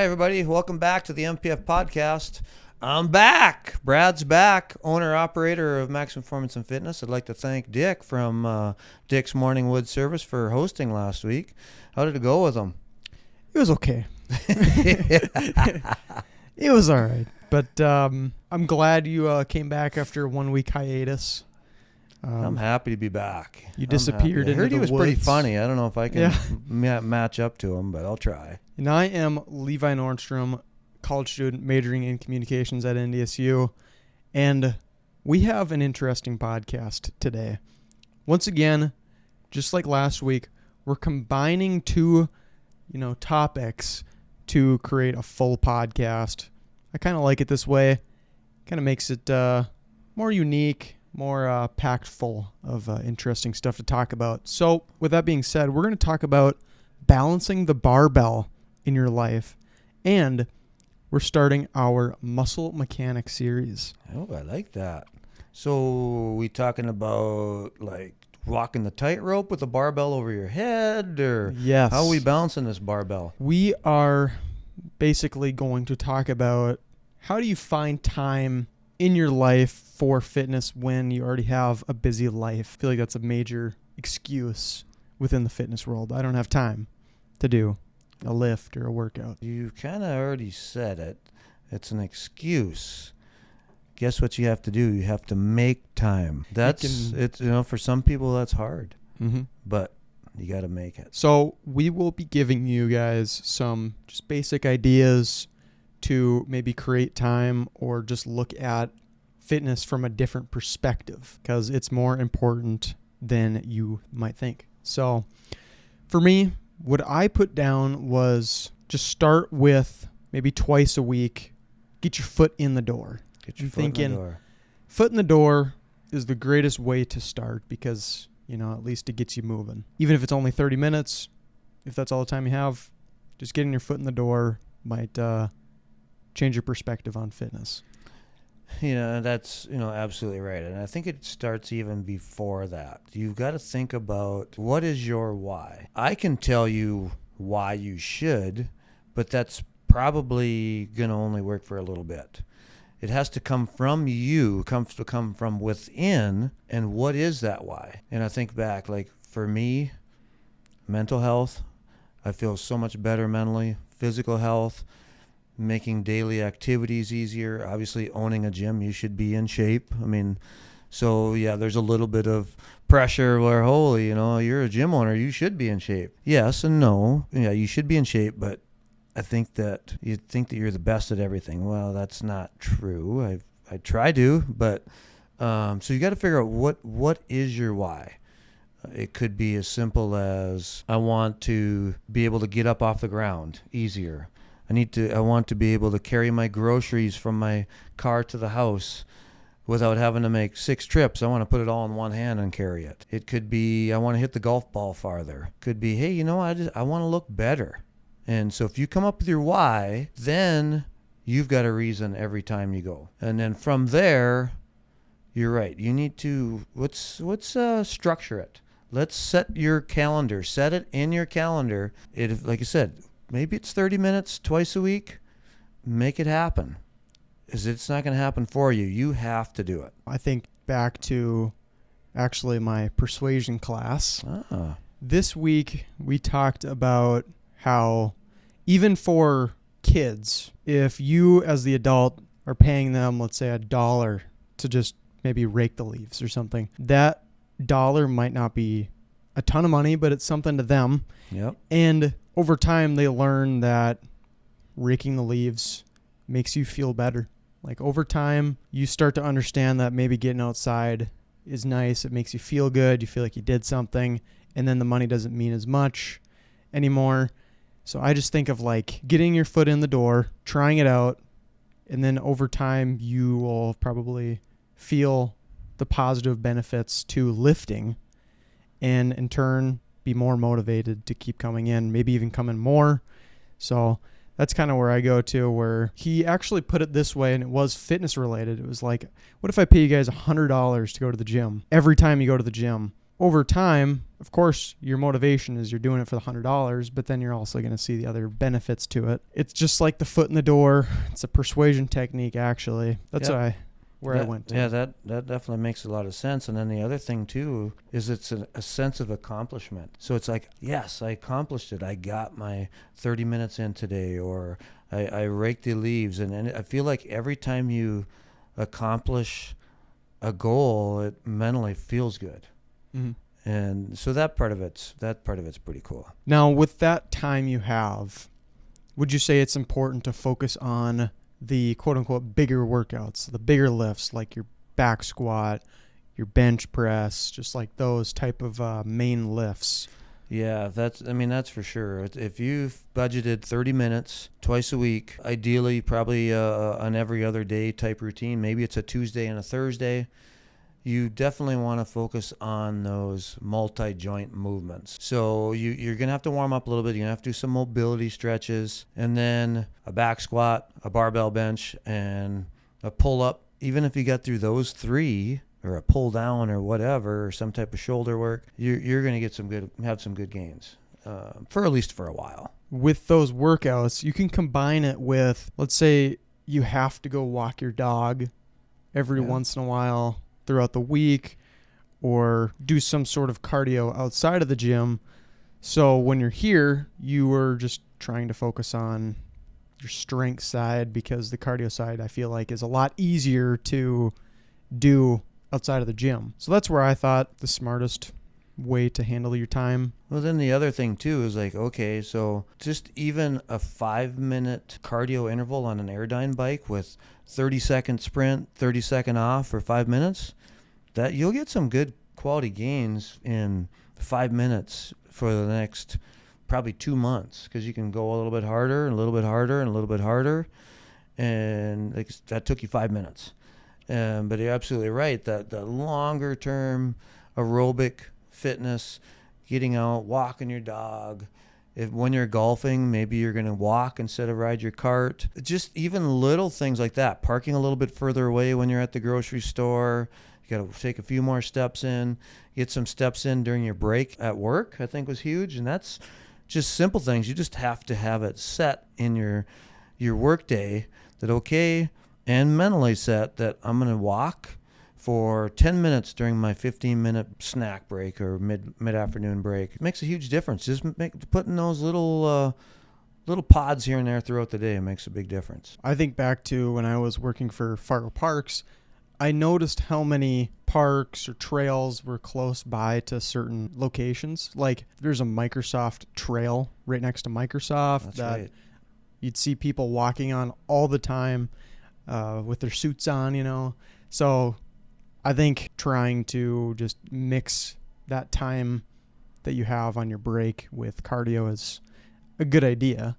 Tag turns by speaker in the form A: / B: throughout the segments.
A: Hi, everybody. Welcome back to the MPF podcast. I'm back. Brad's back, owner-operator of Maximum Performance and Fitness. I'd like to thank Dick from Dick's Morning Wood Service for hosting last week. How did it go with him?
B: It was okay. It was all right. But I'm glad you came back after a 1 week hiatus.
A: I'm happy to be back.
B: You disappeared into the woods.
A: I heard he was pretty funny. I don't know if I can match up to him, but I'll try.
B: And I am Levi Nordstrom, college student majoring in communications at NDSU. And we have an interesting podcast today. Once again, just like last week, we're combining two, topics to create a full podcast. I kind of like it this way. Kind of makes it more unique, more packed full of interesting stuff to talk about. So with that being said, we're going to talk about balancing the barbell in your life. And we're starting our muscle mechanics series.
A: Oh, I like that. So we talking about like walking the tightrope with a barbell over your head, or
B: yes,
A: how are we balancing this barbell?
B: We are basically going to talk about how do you find time in your life for fitness when you already have a busy life. I feel like that's a major excuse within the fitness world. I don't have time to do a lift or a workout.
A: You kind of already said it. It's an excuse. Guess what you have to do? You have to make time. For some people that's hard, but you got to make it.
B: So we will be giving you guys some just basic ideas to maybe create time or just look at fitness from a different perspective, because it's more important than you might think. So for me, what I put down was just start with maybe twice a week, get your foot in the door.
A: Get your foot in the door.
B: Foot in the door is the greatest way to start because, at least it gets you moving. Even if it's only 30 minutes, if that's all the time you have, just getting your foot in the door might change your perspective on fitness.
A: That's, absolutely right. And I think it starts even before that. You've got to think about what is your why. I can tell you why you should, but that's probably going to only work for a little bit. It has to come from you, come from within, and what is that why? And I think back, like for me, mental health, I feel so much better mentally, physical health, making daily activities easier. Obviously, owning a gym, you should be in shape. There's a little bit of pressure where, you're a gym owner, you should be in shape. Yes and no. Yeah, you should be in shape, but I think that you think that you're the best at everything. Well, that's not true. I try to, but so you got to figure out what is your why. It could be as simple as I want to be able to get up off the ground easier. I want to be able to carry my groceries from my car to the house without having to make 6 trips. I want to put it all in one hand and carry it. It could be I want to hit the golf ball farther. Could be, hey, I want to look better. And so if you come up with your why, then you've got a reason every time you go. And then from there, you're right. You need to let's structure it. Let's set your calendar. Set it in your calendar. Like I said, maybe it's 30 minutes twice a week. Make it happen. It's not going to happen for you. You have to do it.
B: I think back to actually my persuasion class. This week we talked about how even for kids, if you as the adult are paying them, let's say $1 to just maybe rake the leaves or something, that dollar might not be a ton of money, but it's something to them.
A: Yep.
B: And over time, they learn that raking the leaves makes you feel better. Like over time, you start to understand that maybe getting outside is nice. It makes you feel good. You feel like you did something. And then the money doesn't mean as much anymore. So I just think of like getting your foot in the door, trying it out. And then over time, you will probably feel the positive benefits to lifting. And in turn, be more motivated to keep coming in, maybe even come in more. So that's kind of where I go to, where he actually put it this way, and it was fitness related. It was like, what if I pay you guys $100 to go to the gym? Every time you go to the gym, over time, of course, your motivation is you're doing it for the $100, but then you're also going to see the other benefits to it. It's just like the foot in the door. It's a persuasion technique, actually. That's where I went to.
A: Yeah, that definitely makes a lot of sense. And then the other thing, too, is it's a sense of accomplishment. So it's like, yes, I accomplished it. I got my 30 minutes in today, or I raked the leaves. And I feel like every time you accomplish a goal, it mentally feels good. Mm-hmm. And so that part of it's pretty cool.
B: Now, with that time you have, would you say it's important to focus on the quote-unquote bigger workouts, the bigger lifts, like your back squat, your bench press, just like those type of main lifts?
A: Yeah, that's for sure. If you've budgeted 30 minutes twice a week, ideally probably an every other day type routine, maybe it's a Tuesday and a Thursday, you definitely want to focus on those multi-joint movements. So you're going to have to warm up a little bit. You're going to have to do some mobility stretches, and then a back squat, a barbell bench, and a pull-up. Even if you got through those three, or a pull down or whatever, or some type of shoulder work, you're going to have some good gains, for at least for a while.
B: With those workouts, you can combine it with, let's say you have to go walk your dog every once in a while throughout the week, or do some sort of cardio outside of the gym. So when you're here, you are just trying to focus on your strength side, because the cardio side, I feel like, is a lot easier to do outside of the gym. So that's where I thought the smartest way to handle your time.
A: Well, then the other thing too is like, okay, so just even a 5-minute cardio interval on an Airdyne bike with 30-second sprint, 30-second off for 5 minutes, that you'll get some good quality gains in 5 minutes for the next probably 2 months, because you can go a little bit harder and a little bit harder and a little bit harder, and that took you 5 minutes. But you're absolutely right that the longer term aerobic fitness, getting out, walking your dog, when you're golfing, maybe you're going to walk instead of ride your cart. Just even little things like that. Parking a little bit further away when you're at the grocery store. You got to take a few more steps in. Get some steps in during your break at work, I think was huge. And that's just simple things. You just have to have it set in your work day that, okay, and mentally set that I'm going to walk for 10 minutes during my 15-minute snack break or mid-afternoon break. It makes a huge difference. Just putting those little pods here and there throughout the day makes a big difference.
B: I think back to when I was working for Fargo Parks, I noticed how many parks or trails were close by to certain locations. Like there's a Microsoft trail right next to Microsoft.
A: That's right.
B: You'd see people walking on all the time with their suits on, you know. So I think trying to just mix that time that you have on your break with cardio is a good idea,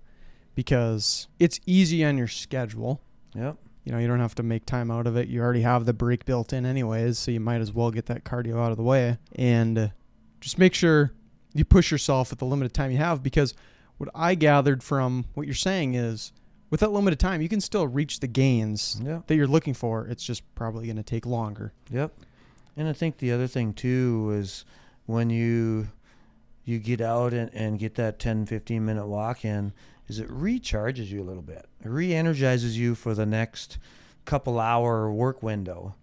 B: because it's easy on your schedule.
A: Yep.
B: You know, you don't have to make time out of it. You already have the break built in anyways, so you might as well get that cardio out of the way. And just make sure you push yourself with the limited time you have, because what I gathered from what you're saying is, with that limited time, you can still reach the gains that you're looking for. It's just probably going to take longer.
A: Yep. And I think the other thing, too, is when you get out and get that 10, 15-minute walk in, is it recharges you a little bit. It re-energizes you for the next couple-hour work window.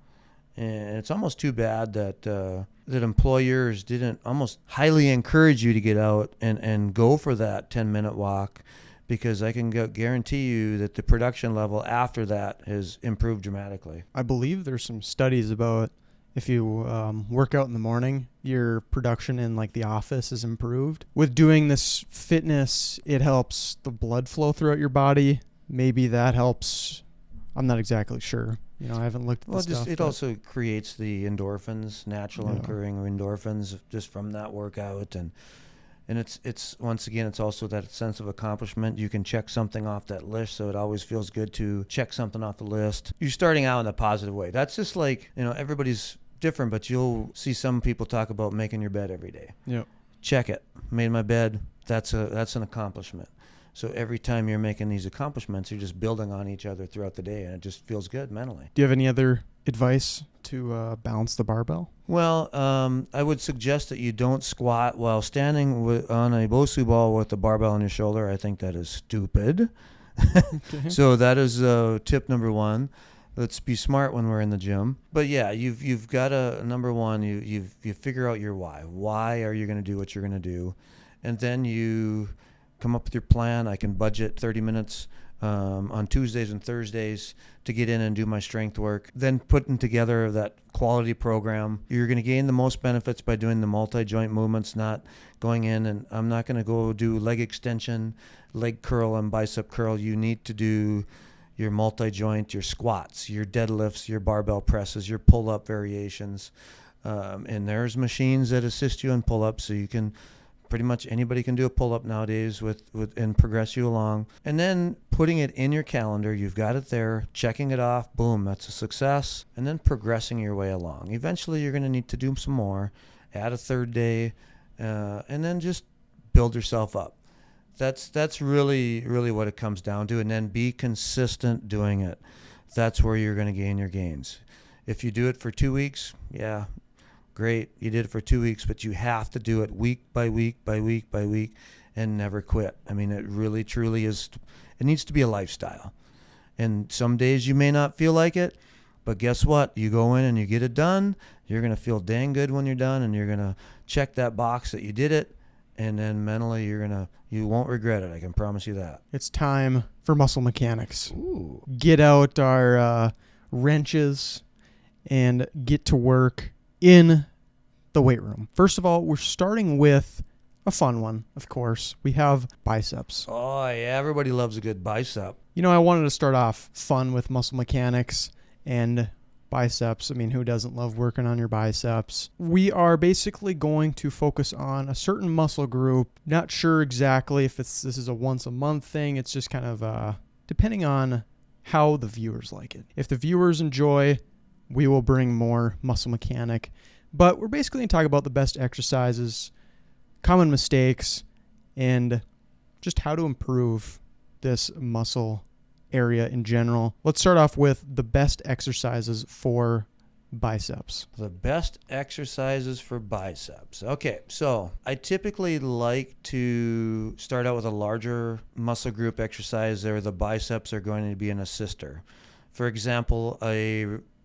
A: And it's almost too bad that employers didn't almost highly encourage you to get out and go for that 10-minute walk, because I can guarantee you that the production level after that has improved dramatically.
B: I believe there's some studies about if you work out in the morning, your production in like the office is improved. With doing this fitness, it helps the blood flow throughout your body. Maybe that helps. I'm not exactly sure. You know, I haven't looked at the stuff.
A: It also creates the endorphins, natural occurring endorphins just from that workout. And it's once again, it's also that sense of accomplishment. You can check something off that list, so it always feels good to check something off the list. You're starting out in a positive way. That's just like, you know, everybody's different, but you'll see some people talk about making your bed every day.
B: Yep.
A: Check it. Made my bed. That's an accomplishment. So every time you're making these accomplishments, you're just building on each other throughout the day, and it just feels good mentally.
B: Do you have any other advice to balance the barbell?
A: Well, I would suggest that you don't squat while standing on a Bosu ball with the barbell on your shoulder. I think that is stupid.
B: Okay.
A: So that is tip number one. Let's be smart when we're in the gym. But yeah, you've got to, number one, you figure out your why. Why are you going to do what you're going to do? And then you come up with your plan. I can budget 30 minutes on Tuesdays and Thursdays to get in and do my strength work. Then putting together that quality program. You're going to gain the most benefits by doing the multi-joint movements, not going in, and I'm not going to go do leg extension, leg curl, and bicep curl. You need to do your multi-joint, your squats, your deadlifts, your barbell presses, your pull-up variations. And there's machines that assist you in pull-ups, so you can pretty much anybody can do a pull-up nowadays with and progress you along. And then putting it in your calendar, you've got it there, checking it off, boom, that's a success. And then progressing your way along. Eventually, you're going to need to do some more, add a third day, and then just build yourself up. That's really what it comes down to. And then be consistent doing it. That's where you're going to gain your gains. If you do it for 2 weeks, yeah, great. You did it for 2 weeks, but you have to do it week by week by week by week and never quit. I mean, it really, truly is. It needs to be a lifestyle. And some days you may not feel like it, but guess what? You go in and you get it done. You're going to feel dang good when you're done, and you're going to check that box that you did it. And then mentally, you won't regret it. I can promise you that.
B: It's time for muscle mechanics.
A: Ooh.
B: Get out our wrenches and get to work in the weight room. First of all, we're starting with a fun one, of course. We have biceps.
A: Oh, yeah. Everybody loves a good bicep.
B: You know, I wanted to start off fun with muscle mechanics and biceps. I mean, who doesn't love working on your biceps? We are basically going to focus on a certain muscle group. Not sure exactly if this is a once a month thing. It's just kind of depending on how the viewers like it. If the viewers enjoy, we will bring more muscle mechanic. But we're basically going to talk about the best exercises, common mistakes, and just how to improve this muscle area in general. Let's start off with the best exercises for biceps.
A: The best exercises for biceps. Okay, so I typically like to start out with a larger muscle group exercise where the biceps are going to be an assister. For example,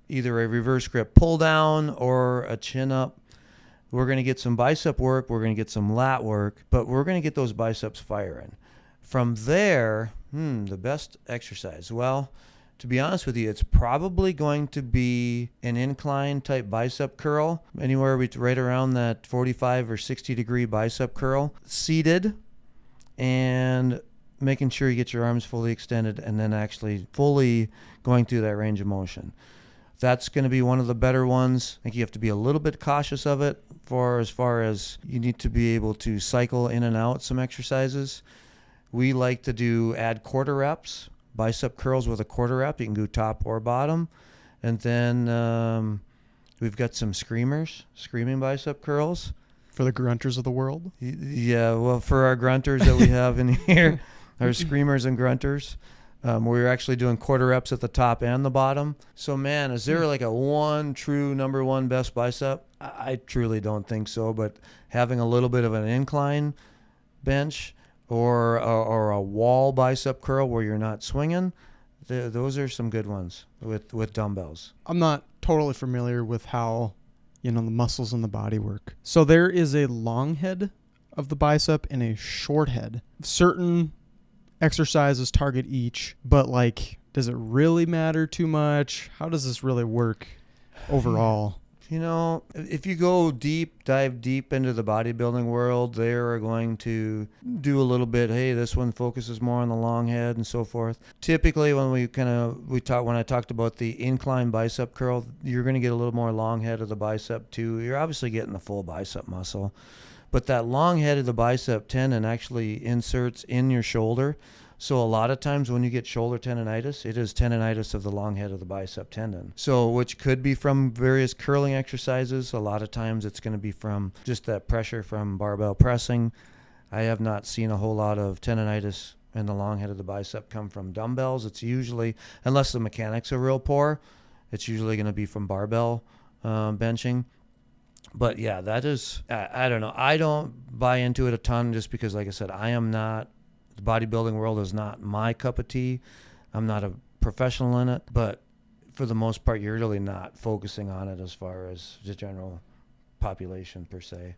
A: either a reverse grip pull down or a chin up. We're going to get some bicep work, we're going to get some lat work, but we're going to get those biceps firing. From there, the best exercise. Well, to be honest with you, it's probably going to be an incline type bicep curl, anywhere right around that 45 or 60 degree bicep curl, seated, and making sure you get your arms fully extended and then actually fully going through that range of motion. That's going to be one of the better ones. I think you have to be a little bit cautious of it as far as you need to be able to cycle in and out some exercises. We like to add quarter reps, bicep curls with a quarter rep. You can go top or bottom. And then we've got some screaming bicep curls.
B: For the grunters of the world?
A: Yeah, well, for our grunters that we have in here, our screamers and grunters. We're actually doing quarter reps at the top and the bottom. So, man, is there like a one true number one best bicep? I truly don't think so, but having a little bit of an incline bench or a wall bicep curl where you're not swinging, those are some good ones with dumbbells.
B: I'm not totally familiar with how, the muscles in the body work. So there is a long head of the bicep and a short head. Certain exercises target each, but does it really matter too much? How does this really work overall?
A: If you dive deep into the bodybuilding world, they are going to do a little bit, hey, this one focuses more on the long head and so forth. Typically, when when I talked about the incline bicep curl, you're going to get a little more long head of the bicep too. You're obviously getting the full bicep muscle, but that long head of the bicep tendon actually inserts in your shoulder. So a lot of times when you get shoulder tendonitis, it is tendonitis of the long head of the bicep tendon. So which could be from various curling exercises. A lot of times it's going to be from just that pressure from barbell pressing. I have not seen a whole lot of tendonitis and the long head of the bicep come from dumbbells. It's usually, unless the mechanics are real poor, it's usually going to be from barbell benching. But yeah, that is, I don't know. I don't buy into it a ton just because, like I said, the bodybuilding world is not my cup of tea. I'm not a professional in it, but for the most part, you're really not focusing on it as far as the general population per se.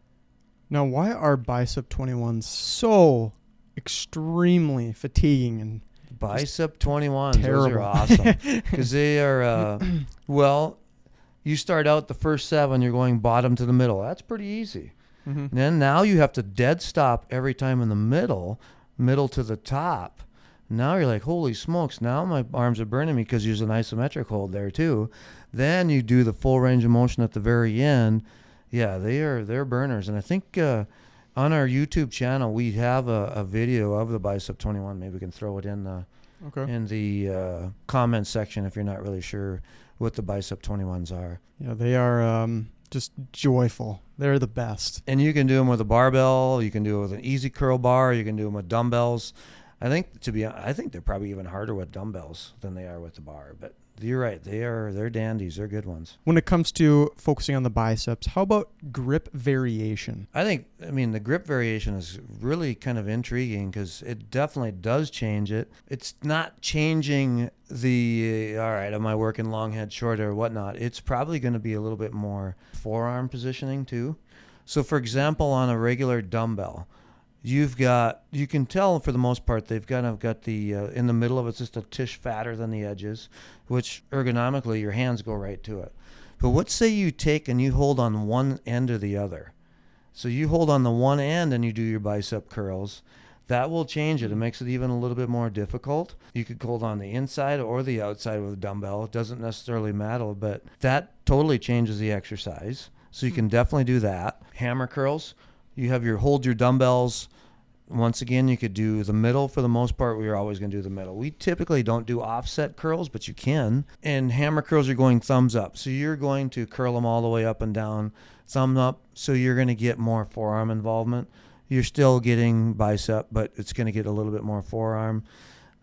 B: Now, why are Bicep 21s so extremely fatiguing and
A: Bicep 21s,
B: terrible?
A: those are awesome because they are, well, you start out the first 7, you're going bottom to the middle. That's pretty easy.
B: Mm-hmm.
A: Then now you have to dead stop every time in the middle to the top. Now you're like, holy smokes, now my arms are burning me because there's an isometric hold there too. Then you do the full range of motion at the very end. Yeah, they're burners. And I think on our YouTube channel, we have a video of the Bicep 21. Maybe we can throw it in the comment section if you're not really sure what the Bicep 21s are.
B: Yeah, they are just joyful. They're the best.
A: And you can do them with a barbell. You can do it with an easy curl bar. You can do them with dumbbells. I think they're probably even harder with dumbbells than they are with the bar. But you're right. They're dandies. They're good ones.
B: When it comes to focusing on the biceps, how about grip variation?
A: I mean, the grip variation is really kind of intriguing because it definitely does change it. It's not changing all right, am I working long head, short or whatnot? It's probably going to be a little bit more forearm positioning too. So for example, on a regular dumbbell, you can tell for the most part they've kind of got the in the middle of it's just a tish fatter than the edges, which ergonomically your hands go right to it. But let's say you take and you hold on one end or the other. So you hold on the one end and you do your bicep curls. That will change it. It makes it even a little bit more difficult. You could hold on the inside or the outside with a dumbbell. It doesn't necessarily matter, but that totally changes the exercise. So you can definitely do that. Hammer curls. You hold your dumbbells. Once again, you could do the middle. For the most part, we're always going to do the middle. We typically don't do offset curls, but you can. And hammer curls are going thumbs up. So you're going to curl them all the way up and down, thumb up. So you're going to get more forearm involvement. You're still getting bicep, but it's going to get a little bit more forearm.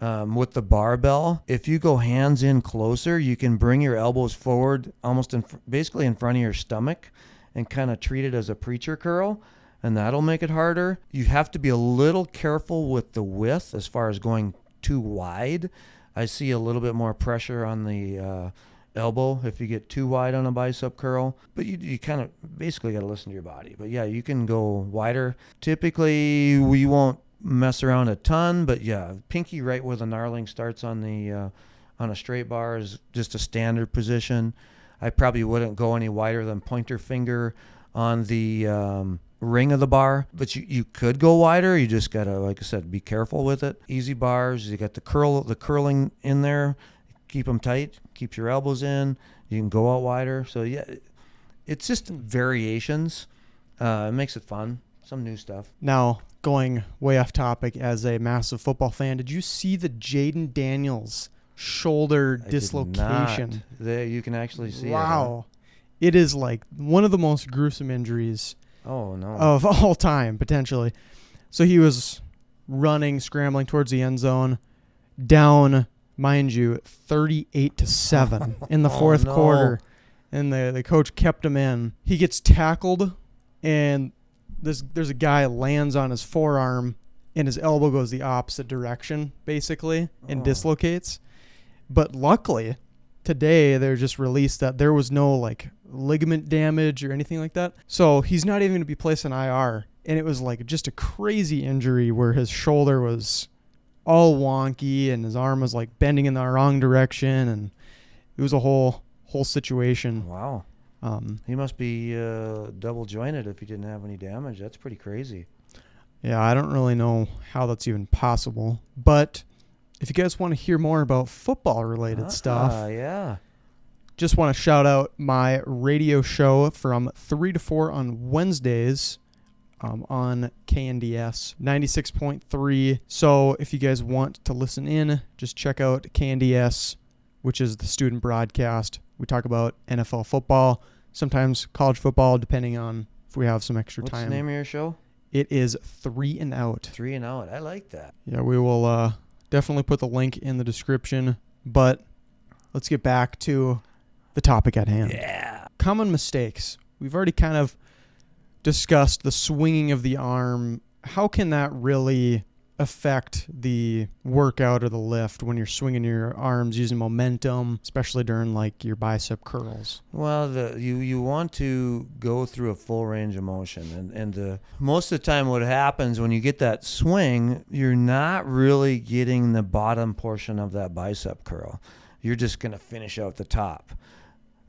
A: With the barbell, if you go hands in closer, you can bring your elbows forward almost basically in front of your stomach and kind of treat it as a preacher curl. And that'll make it harder. You have to be a little careful with the width as far as going too wide. I see a little bit more pressure on the elbow if you get too wide on a bicep curl. But you kind of basically got to listen to your body. But yeah, you can go wider. Typically, we won't mess around a ton. But yeah, pinky right where the knurling starts on a straight bar is just a standard position. I probably wouldn't go any wider than pointer finger on the ring of the bar, but you could go wider. You just gotta, like I said, be careful with it. Easy bars, you got the curling in there, keep them tight, keep your elbows in. You can go out wider. So yeah, it's just variations. It makes it fun. Some new stuff.
B: Now, going way off topic, as a massive football fan, did you see the Jaden Daniels shoulder dislocation?
A: There, you can actually see it.
B: Wow. It is like one of the most gruesome injuries of all time, potentially. So he was running, scrambling towards the end zone, down, mind you, 38-7 in the fourth quarter. And the coach kept him in. He gets tackled, and there's a guy lands on his forearm, and his elbow goes the opposite direction, basically, and dislocates. But luckily, today they're just released that there was no ligament damage or anything like that. So he's not even going to be placed in IR. And it was just a crazy injury where his shoulder was all wonky and his arm was bending in the wrong direction, and it was a whole situation.
A: Wow. He must be double jointed if he didn't have any damage. That's pretty crazy.
B: Yeah, I don't really know how that's even possible. But if you guys want to hear more about football-related stuff, just want to shout out my radio show from 3 to 4 on Wednesdays on KNDS 96.3. So if you guys want to listen in, just check out KNDS, which is the student broadcast. We talk about NFL football, sometimes college football, depending on if we have some extra time.
A: What's the name of your show?
B: It is 3 and out.
A: 3 and out. I like that.
B: Yeah, we will definitely put the link in the description. But let's get back to the topic at hand.
A: Yeah.
B: Common mistakes. We've already kind of discussed the swinging of the arm. How can that really affect the workout or the lift when you're swinging your arms using momentum, especially during like your bicep curls?
A: Well, you want to go through a full range of motion, and most of the time what happens when you get that swing, you're not really getting the bottom portion of that bicep curl. You're just going to finish out the top.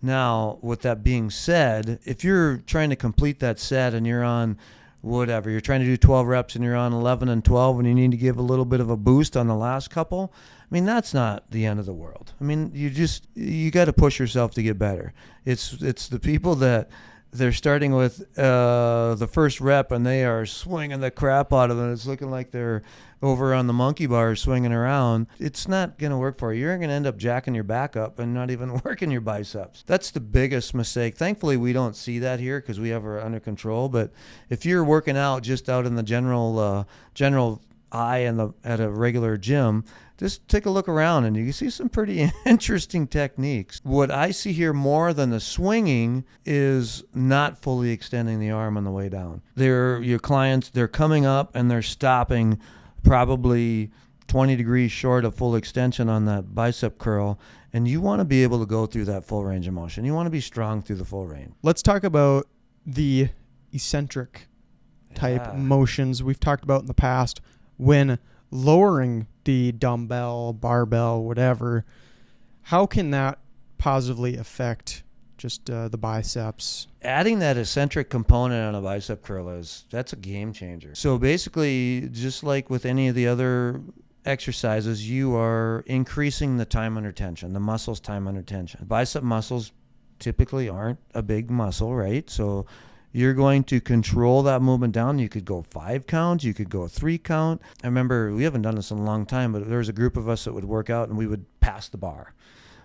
A: Now, with that being said, if you're trying to complete that set and you're on whatever, you're trying to do 12 reps and you're on 11 and 12 and you need to give a little bit of a boost on the last couple, I mean, that's not the end of the world. I mean, you got to push yourself to get better. It's the people that they're starting with the first rep and they are swinging the crap out of it. It's looking like they're over on the monkey bar swinging around. It's not going to work for you. You're going to end up jacking your back up and not even working your biceps. That's the biggest mistake. Thankfully, we don't see that here because we have it under control. But if you're working out just out in the general eye and at a regular gym, just take a look around and you can see some pretty interesting techniques. What I see here more than the swinging is not fully extending the arm on the way down. Your clients, they're coming up and they're stopping probably 20 degrees short of full extension on that bicep curl, and you want to be able to go through that full range of motion. You want to be strong through the full range.
B: Let's talk about the eccentric type motions we've talked about in the past when lowering the dumbbell, barbell, whatever. How can that positively affect just the biceps?
A: Adding that eccentric component on a bicep curl that's a game changer. So basically, just like with any of the other exercises, you are increasing the time under tension, the muscle's time under tension. Bicep muscles typically aren't a big muscle, right? So you're going to control that movement down. You could go 5 counts. You could go 3 count. I remember, we haven't done this in a long time, but there was a group of us that would work out and we would pass the bar.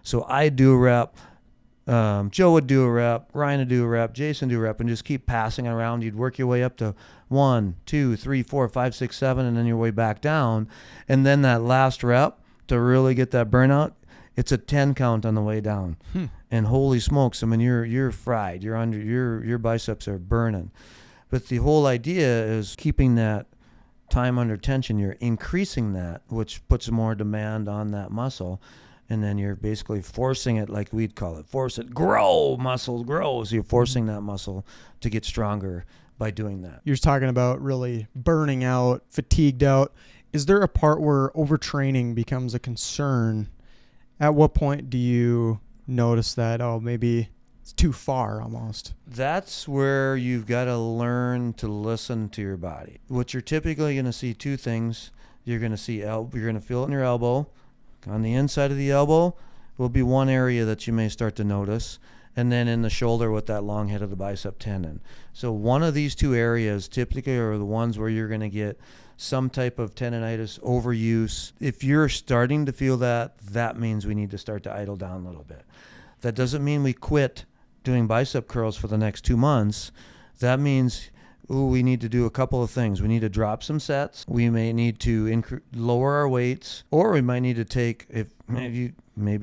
A: So I'd do a rep. Joe would do a rep, Ryan would do a rep, Jason do a rep, and just keep passing around. You'd work your way up to 1, 2, 3, 4, 5, 6, 7, and then your way back down. And then that last rep, to really get that burnout, it's a 10 count on the way down. And holy smokes, I mean, you're fried. You're under your biceps are burning. But the whole idea is keeping that time under tension. You're increasing that, which puts more demand on that muscle. And then you're basically forcing it, like we'd call it, force it, grow, muscle grows. So you're forcing that muscle to get stronger by doing that.
B: You're talking about really burning out, fatigued out. Is there a part where overtraining becomes a concern? At what point do you notice that, maybe it's too far almost?
A: That's where you've got to learn to listen to your body. What you're typically going to see, 2 things. You're going to see you're going to feel it in your elbow. On the inside of the elbow will be one area that you may start to notice, and then in the shoulder with that long head of the bicep tendon. So one of these 2 areas typically are the ones where you're going to get some type of tendonitis, overuse. If you're starting to feel that, that means we need to start to idle down a little bit. That doesn't mean we quit doing bicep curls for the next 2 months. That means we need to do a couple of things. We need to drop some sets. We may need to lower our weights, or we might need to take, if maybe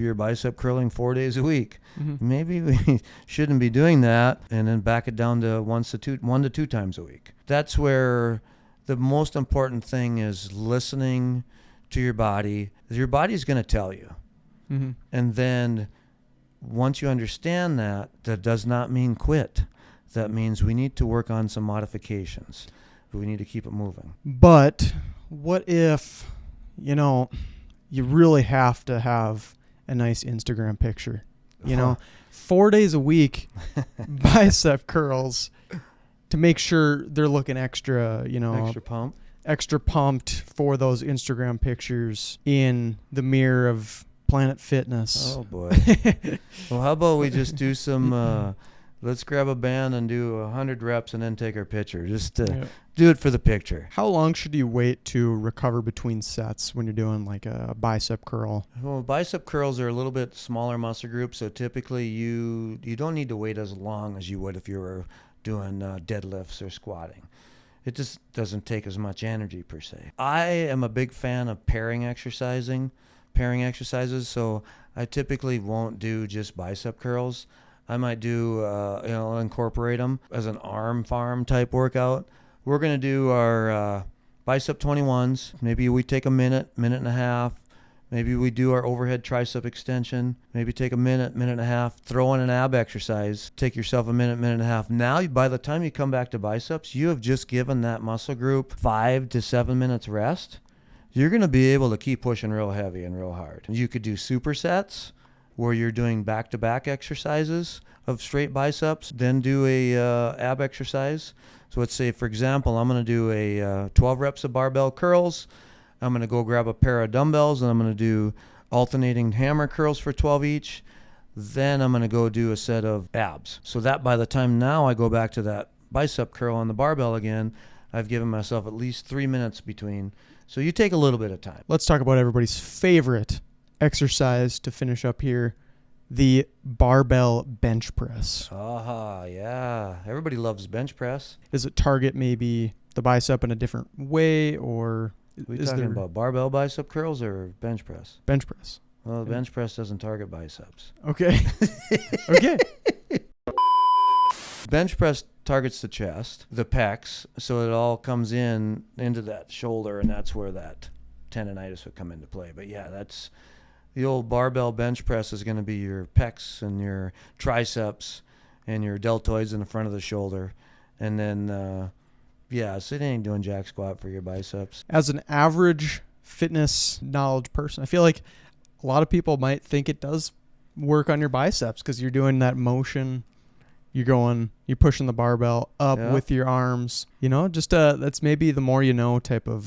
A: you're bicep curling 4 days a week. Maybe we shouldn't be doing that, and then back it down to 1 to 2 times a week. That's where the most important thing is listening to your body. Your body's going to tell you. And then once you understand that, that does not mean quit. That means we need to work on some modifications. We need to keep it moving.
B: But what if, you really have to have a nice Instagram picture? 4 days a week, bicep curls to make sure they're looking extra, extra pumped for those Instagram pictures in the mirror of Planet Fitness.
A: Oh, boy. Well, how about we just do some... let's grab a band and do 100 reps and then take our picture. Just to do it for the picture.
B: How long should you wait to recover between sets when you're doing like a bicep curl?
A: Well, bicep curls are a little bit smaller muscle groups, so typically you don't need to wait as long as you would if you were doing deadlifts or squatting. It just doesn't take as much energy per se. I am a big fan of pairing exercises. So I typically won't do just bicep curls. I might do, incorporate them as an arm farm type workout. We're going to do our bicep 21s. Maybe we take a minute and a half. Maybe we do our overhead tricep extension. Maybe take a minute and a half. Throw in an ab exercise. Take yourself a minute and a half. Now, by the time you come back to biceps, you have just given that muscle group 5 to 7 minutes rest. You're going to be able to keep pushing real heavy and real hard. You could do supersets where you're doing back-to-back exercises of straight biceps, then do a ab exercise. So let's say, for example, I'm going to do a 12 reps of barbell curls. I'm going to go grab a pair of dumbbells, and I'm going to do alternating hammer curls for 12 each. Then I'm going to go do a set of abs. So that by the time now I go back to that bicep curl on the barbell again, I've given myself at least 3 minutes between. So you take a little bit of time.
B: Let's talk about everybody's favorite exercise to finish up here, the barbell bench press.
A: Yeah. Everybody loves bench press.
B: Does it target maybe the bicep in a different way, or
A: Are we talking about barbell bicep curls or bench press?
B: Bench press.
A: Well, the bench press doesn't target biceps.
B: Okay. Okay.
A: Bench press targets the chest, the pecs, so it all comes into that shoulder, and that's where that tendonitis would come into play. But yeah, that's the old barbell bench press is going to be your pecs and your triceps and your deltoids in the front of the shoulder. And then, so it ain't doing jack squat for your biceps.
B: As an average fitness knowledge person, I feel like a lot of people might think it does work on your biceps because you're doing that motion. You're pushing the barbell up with your arms, just that's maybe the more you know type of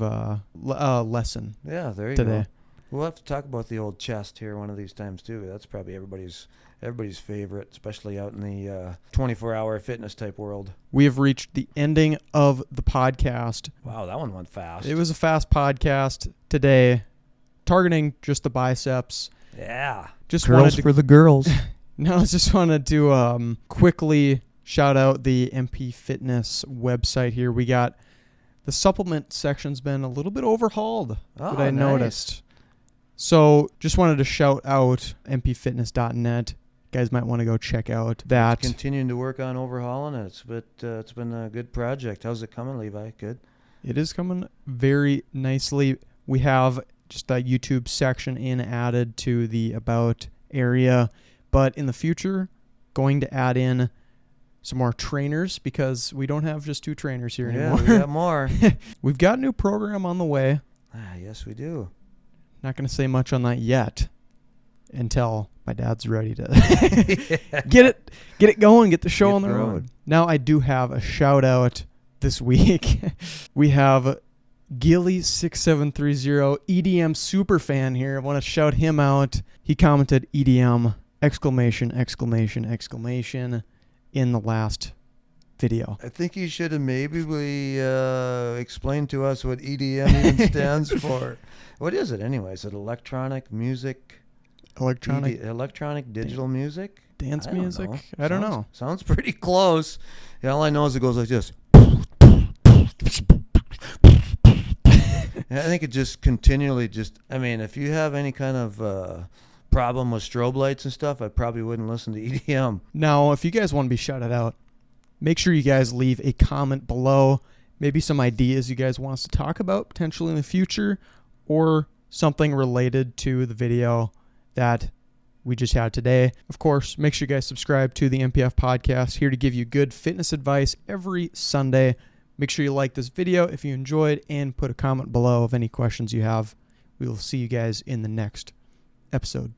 B: lesson.
A: Yeah, there you
B: today.
A: Go. We'll have to talk about the old chest here one of these times too. That's probably everybody's favorite, especially out in the 24-hour fitness type world.
B: We have reached the ending of the podcast.
A: Wow, that one went fast.
B: It was a fast podcast today, targeting just the biceps.
A: Yeah.
B: Just
A: curls for the girls.
B: No, I just wanted to quickly shout out the MP Fitness website here. We got the supplement section's been a little bit overhauled that I noticed. So just wanted to shout out mpfitness.net. You guys might want to go check out that.
A: It's continuing to work on overhauling it. It's been a good project. How's it coming, Levi? Good?
B: It is coming very nicely. We have just a YouTube section added to the About area. But in the future, going to add in some more trainers because we don't have just 2 trainers here anymore.
A: Yeah, we got more.
B: We've got a new program on the way.
A: Yes, we do.
B: Not going to say much on that yet until my dad's ready to get it going, get the show on the road. Now I do have a shout out this week. We have Gilly6730, EDM superfan here. I want to shout him out. He commented EDM ! In the last video.
A: I think you should have maybe explained to us what EDM even stands for. What is it anyway? Is it electronic music? Electronic digital music?
B: Dance music? I don't know.
A: Sounds pretty close. Yeah, all I know is it goes like this. I think it just continually if you have any kind of problem with strobe lights and stuff, I probably wouldn't listen to EDM.
B: Now, if you guys want to be shouted out, make sure you guys leave a comment below. Maybe some ideas you guys want us to talk about potentially in the future, or something related to the video that we just had today. Of course, make sure you guys subscribe to the MPF podcast, here to give you good fitness advice every Sunday. Make sure you like this video if you enjoyed, and put a comment below of any questions you have. We will see you guys in the next episode.